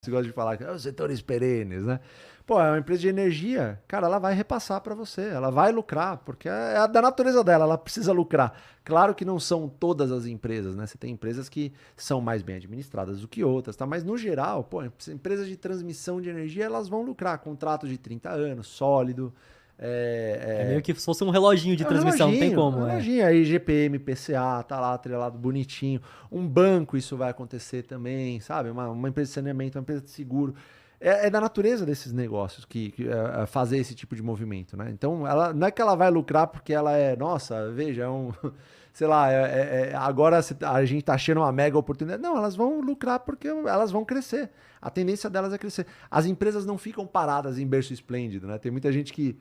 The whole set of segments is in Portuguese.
Você gosta de falar que os setores perenes, né? Pô, é uma empresa de energia, cara, ela vai repassar para você, ela vai lucrar, porque é da natureza dela, ela precisa lucrar. Claro que não são todas as empresas, né? Você tem empresas que são mais bem administradas do que outras, tá? Mas no geral, pô, empresas de transmissão de energia, elas vão lucrar. Contrato de 30 anos, sólido, É meio é, que se fosse um reloginho de é um transmissão, não tem reloginho, como, aí GPM, PCA, tá lá atrelado bonitinho. Um banco isso vai acontecer também, sabe? Uma empresa de saneamento, uma empresa de seguro. É da natureza desses negócios que fazer esse tipo de movimento, né? Então, ela, não é que ela vai lucrar porque ela é, nossa, veja, é um, sei lá, agora a gente tá achando uma mega oportunidade. Não, elas vão lucrar porque elas vão crescer. A tendência delas é crescer. As empresas não ficam paradas em berço esplêndido, né? Tem muita gente que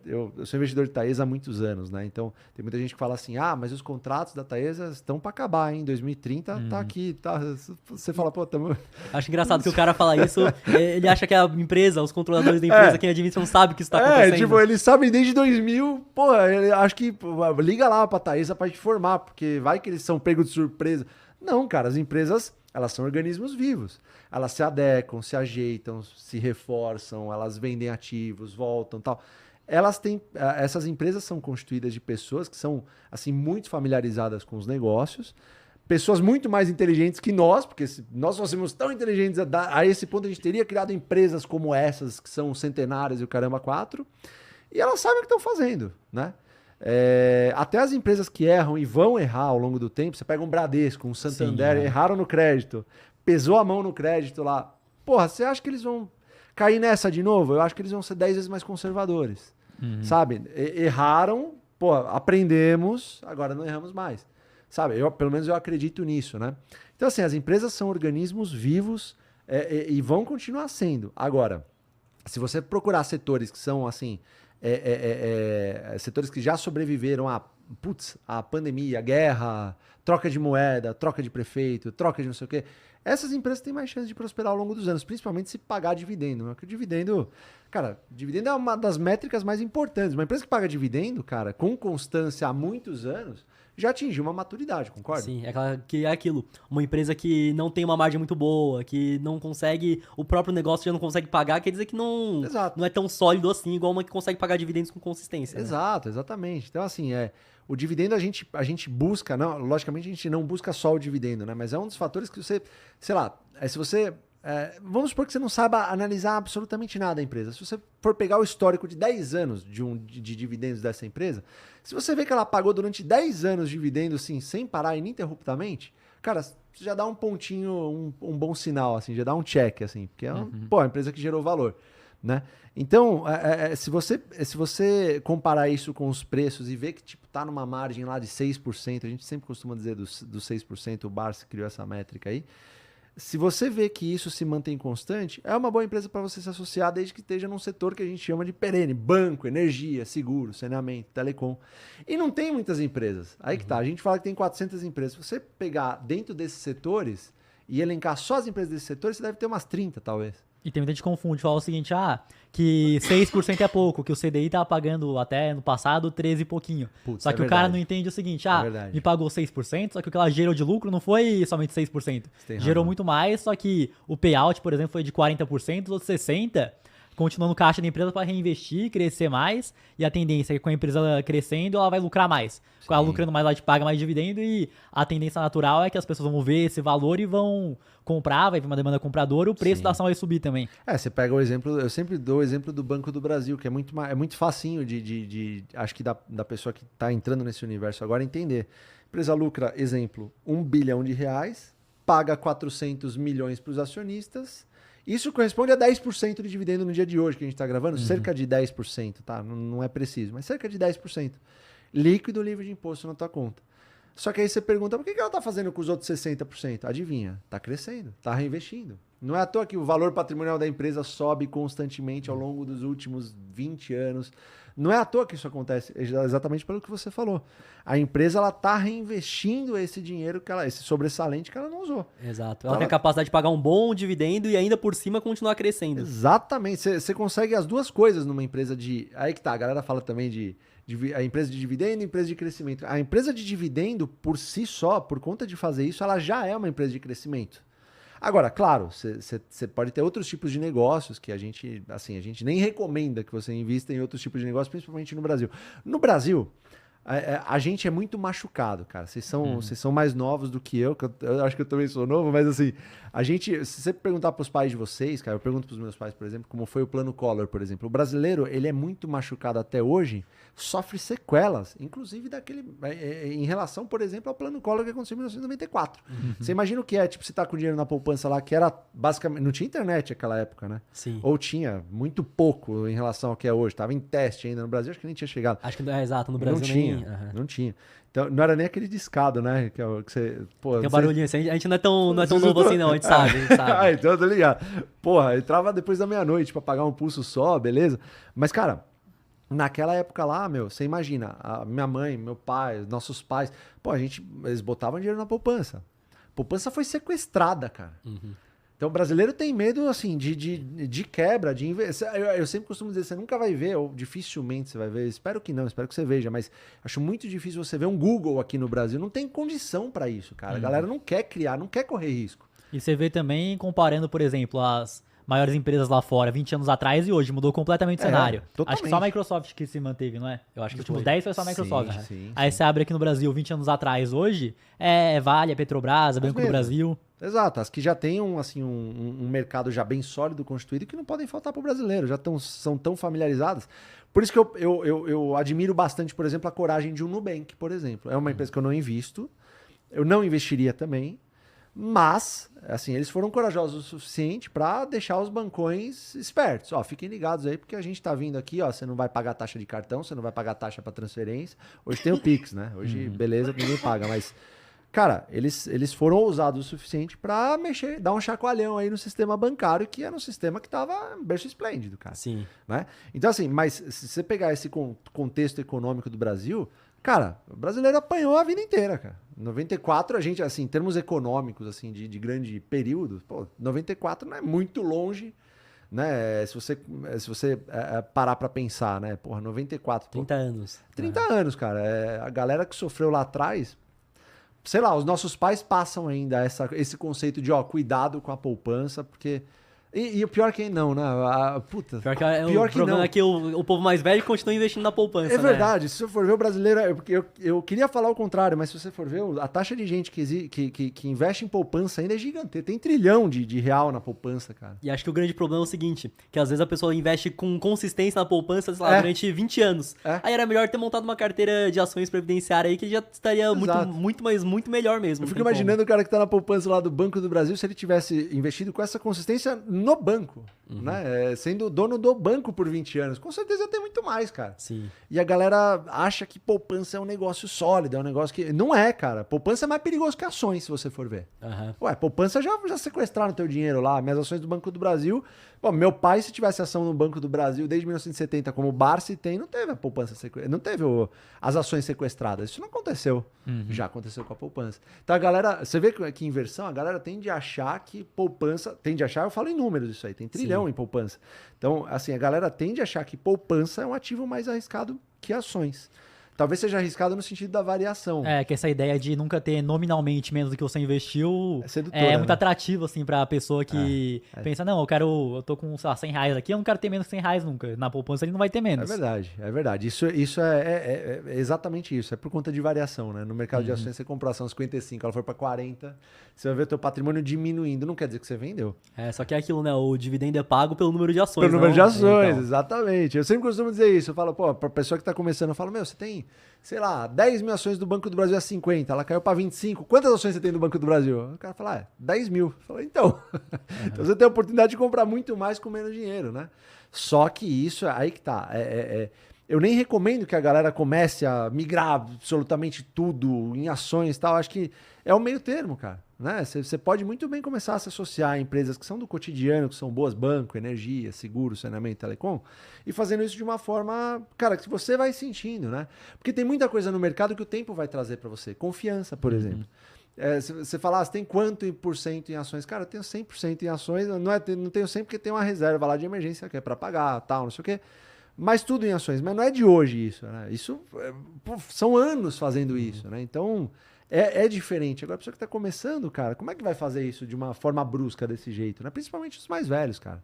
eu sou investidor de Taesa há muitos anos, né? Então, tem muita gente que fala assim: ah, mas os contratos da Taesa estão para acabar, hein? 2030 tá é. aqui, tá. Você fala, pô, tamo. Acho engraçado que o cara fala isso, ele acha que a empresa, os controladores da empresa, É, quem administra, não sabe que isso tá tipo, acontecendo. eles sabem desde 2000, pô, acho que pô, liga lá pra Taesa pra te informar, porque vai que eles são pegos de surpresa. Não, cara, as empresas, elas são organismos vivos. Elas se adequam, se ajeitam, se reforçam, elas vendem ativos, voltam, tal. Elas têm, essas empresas são constituídas de pessoas que são assim muito familiarizadas com os negócios, pessoas muito mais inteligentes que nós, porque se nós fôssemos tão inteligentes a esse ponto, a gente teria criado empresas como essas, que são centenárias e o caramba quatro, e elas sabem o que estão fazendo, né? Até as empresas que erram e vão errar ao longo do tempo, você pega um Bradesco, um Sim, Santander, erraram no crédito, pesou a mão no crédito lá. Porra, você acha que eles vão cair nessa de novo? Eu acho que eles vão ser 10 vezes mais conservadores. Sabe? Erraram, pô, aprendemos, agora não erramos mais. Sabe? Pelo menos eu acredito nisso, né? Então, assim, as empresas são organismos vivos e vão continuar sendo. Agora, se você procurar setores que são, assim, setores que já sobreviveram a pandemia, a guerra, troca de moeda, troca de prefeito, troca de não sei o quê, essas empresas têm mais chance de prosperar ao longo dos anos, principalmente se pagar dividendo. Né? Porque o dividendo, cara, dividendo é uma das métricas mais importantes. Uma empresa que paga dividendo, cara, com constância há muitos anos, já atingiu uma maturidade, concorda? sim, que é aquilo. Uma empresa que não tem uma margem muito boa, que não consegue, o próprio negócio já não consegue pagar, quer dizer que não Exato. é tão sólido assim, igual uma que consegue pagar dividendos com consistência, né? Exato, exatamente. Então, assim, o dividendo a gente busca, não, logicamente a gente não busca só o dividendo, né? Mas é um dos fatores que você, sei lá, se você. Vamos supor que você não saiba analisar absolutamente nada da empresa. Se você for pegar o histórico de 10 anos de dividendos dessa empresa, se você vê que ela pagou durante 10 anos de dividendos, assim, sem parar ininterruptamente, cara, você já dá um pontinho, um bom sinal, assim, já dá um check, assim, porque pô, uma empresa que gerou valor, né? Então, se você comparar isso com os preços e ver que tipo, tá numa margem lá de 6%, a gente sempre costuma dizer dos 6%, o Barça criou essa métrica aí. Se você vê que isso se mantém constante, é uma boa empresa para você se associar desde que esteja num setor que a gente chama de perene, banco, energia, seguro, saneamento, telecom. E não tem muitas empresas. Aí que tá, a gente fala que tem 400 empresas. Se você pegar dentro desses setores e elencar só as empresas desses setores, você deve ter umas 30, talvez. E tem muita gente que confunde, fala o seguinte, que 6% é pouco, que o CDI tava pagando até no passado 13 e pouquinho. Putz, Só é que o cara verdade. não entende o seguinte, É verdade. me pagou 6%, só que o que ela gerou de lucro não foi somente 6%. Você tem Gerou razão. muito mais, só que o payout, por exemplo, foi de 40%, os outros 60%, continuando no caixa da empresa para reinvestir, crescer mais, e a tendência é que com a empresa crescendo, ela vai lucrar mais. Com ela Sim. lucrando mais, ela te paga mais dividendo, e a tendência natural é que as pessoas vão ver esse valor e vão comprar, vai vir uma demanda compradora, o preço da Sim. ação vai subir também. Você pega o exemplo, eu sempre dou o exemplo do Banco do Brasil, que é muito facinho acho que da pessoa que está entrando nesse universo agora entender. A empresa lucra, exemplo, 1 bilhão de reais, paga 400 milhões para os acionistas, isso corresponde a 10% de dividendo no dia de hoje que a gente está gravando, cerca de 10%, tá? Não é preciso, mas cerca de 10%. Líquido livre de imposto na tua conta. Só que aí você pergunta, por que ela está fazendo com os outros 60%? Adivinha, está crescendo, está reinvestindo. Não é à toa que o valor patrimonial da empresa sobe constantemente ao longo dos últimos 20 anos. Não é à toa que isso acontece, é exatamente pelo que você falou. A empresa ela está reinvestindo esse dinheiro, esse sobressalente que ela não usou. Exato. Então, Ela tem a capacidade de pagar um bom dividendo e ainda por cima continuar crescendo. exatamente, você consegue as duas coisas numa empresa de... Aí que tá, a galera fala também de a empresa de dividendo e empresa de crescimento. A empresa de dividendo, por si só, por conta de fazer isso, ela já é uma empresa de crescimento. Agora, claro, você pode ter outros tipos de negócios que a gente nem recomenda que você invista em outros tipos de negócios, principalmente no Brasil. No Brasil, a gente é muito machucado, cara. Vocês são mais novos do que eu acho que eu também sou novo, mas assim, se você perguntar para os pais de vocês, cara, eu pergunto para os meus pais, por exemplo, como foi o Plano Collor, por exemplo. O brasileiro, ele é muito machucado até hoje, sofre sequelas, inclusive em relação, por exemplo, ao Plano Collor que aconteceu em 1994. Você imagina o que é, tipo, você tá com dinheiro na poupança lá, que era basicamente, não tinha internet naquela época, né? Sim. Ou tinha muito pouco em relação ao que é hoje. Tava em teste ainda no Brasil, acho que nem tinha chegado. Acho que é exato, no Brasil não tinha. Não tinha. Então, não era nem aquele discado, né? Que você. Pô, tem o barulhinho assim, a gente não é tão novo assim, não, a gente sabe. Ah, então eu tô ligado. Porra, entrava depois da meia-noite pra pagar um pulso só, beleza? Mas, cara, naquela época lá, você imagina, a minha mãe, meu pai, nossos pais, pô, eles botavam dinheiro na poupança. A poupança foi sequestrada, cara. Então o brasileiro tem medo, assim, de quebra, de investir. Eu sempre costumo dizer, você nunca vai ver, ou dificilmente você vai ver, espero que não, espero que você veja, mas acho muito difícil você ver um Google aqui no Brasil. Não tem condição para isso, cara. A galera não quer criar, não quer correr risco. E você vê também comparando, por exemplo, as maiores empresas lá fora, 20 anos atrás e hoje, mudou completamente o cenário. Totalmente. Acho que só a Microsoft que se manteve, não é? Eu acho que os últimos 10 foi só a Microsoft. Sim. Aí você abre aqui no Brasil, 20 anos atrás, hoje, Vale, Petrobras, Banco do Brasil. Exato, as que já têm um mercado já bem sólido, constituído, que não podem faltar para o brasileiro, são tão familiarizadas. Por isso que eu admiro bastante, por exemplo, a coragem de um Nubank, por exemplo. É uma empresa que eu não invisto, eu não investiria também, mas, assim, eles foram corajosos o suficiente para deixar os bancões espertos. Ó, fiquem ligados aí, porque a gente tá vindo aqui, ó, você não vai pagar taxa de cartão, você não vai pagar taxa para transferência. Hoje tem o Pix, né? Hoje, beleza, ninguém paga, mas... Cara, eles foram ousados o suficiente para dar um chacoalhão aí no sistema bancário, que era um sistema que tava berço esplêndido, cara. Sim. Né? Então, assim, mas se você pegar esse contexto econômico do Brasil, cara, o brasileiro apanhou a vida inteira, cara. 94, a gente, assim, em termos econômicos, assim, de grande período, 94 não é muito longe, né? Se você parar para pensar, né? Porra, 94... 30 anos. 30 anos, cara. A galera que sofreu lá atrás... Sei lá, os nossos pais passam ainda esse conceito de, cuidado com a poupança, porque... E o pior que não, né? Puta, pior que o problema é que o povo mais velho continua investindo na poupança, É verdade, se você for ver o brasileiro... Eu queria falar o contrário, mas se você for ver, a taxa de gente que investe em poupança ainda é gigante. Tem trilhão de real na poupança, cara. E acho que o grande problema é o seguinte, que às vezes a pessoa investe com consistência na poupança, sei lá, durante 20 anos. Aí era melhor ter montado uma carteira de ações previdenciárias aí, que já estaria muito melhor mesmo. Eu fico imaginando o cara que tá na poupança lá do Banco do Brasil, se ele tivesse investido com essa consistência no banco, né? Sendo dono do banco por 20 anos. Com certeza tem muito mais, cara. Sim. E a galera acha que poupança é um negócio sólido, é um negócio que... Não é, cara. Poupança é mais perigoso que ações, se você for ver. Ué, poupança já sequestraram teu dinheiro lá. Minhas ações do Banco do Brasil... Bom, meu pai, se tivesse ação no Banco do Brasil desde 1970, como o Barsi tem, não teve a poupança sequestrada, não teve as ações sequestradas. Isso não aconteceu. Já aconteceu com a poupança. Então a galera, você vê que inversão, a galera tende a achar que poupança, eu falo em números isso aí, tem trilhão em poupança. Então, assim, a galera tende a achar que poupança é um ativo mais arriscado que ações. Talvez seja arriscado no sentido da variação. Que essa ideia de nunca ter nominalmente menos do que você investiu sedutora, é muito atrativo, assim, pra pessoa que pensa, não, eu tô com, sei lá, 100 reais aqui, eu não quero ter menos que 100 reais nunca. Na poupança ele não vai ter menos. É verdade. Isso é exatamente isso. É por conta de variação, né? No mercado de ações, você comprou a ação 55, ela foi pra 40, você vai ver o teu patrimônio diminuindo. Não quer dizer que você vendeu. Só que é aquilo, né? O dividendo é pago pelo número de ações. Pelo número de ações, exatamente. Eu sempre costumo dizer isso. Eu falo, pra pessoa que tá começando, eu falo, você tem... sei lá, 10 mil ações do Banco do Brasil a 50, ela caiu para 25. Quantas ações você tem do Banco do Brasil? O cara fala, 10 mil. Eu falo, então. Então você tem a oportunidade de comprar muito mais com menos dinheiro, né? Só que isso, aí que tá. Eu nem recomendo que a galera comece a migrar absolutamente tudo em ações e tal. Acho que é o meio termo, cara. Né? Você pode muito bem começar a se associar a empresas que são do cotidiano, que são boas, banco, energia, seguro, saneamento, telecom, e fazendo isso de uma forma, cara, que você vai sentindo, né? Porque tem muita coisa no mercado que o tempo vai trazer para você. Confiança, por exemplo. Você fala, você tem quanto por cento em ações? Cara, eu tenho 100% em ações, não tenho 100% porque tem uma reserva lá de emergência que é para pagar, tal, não sei o quê. Mas tudo em ações. Mas não é de hoje isso, né? Isso são anos fazendo isso, né? Então... É diferente. Agora, a pessoa que tá começando, cara, como é que vai fazer isso de uma forma brusca desse jeito, né? Principalmente os mais velhos, cara.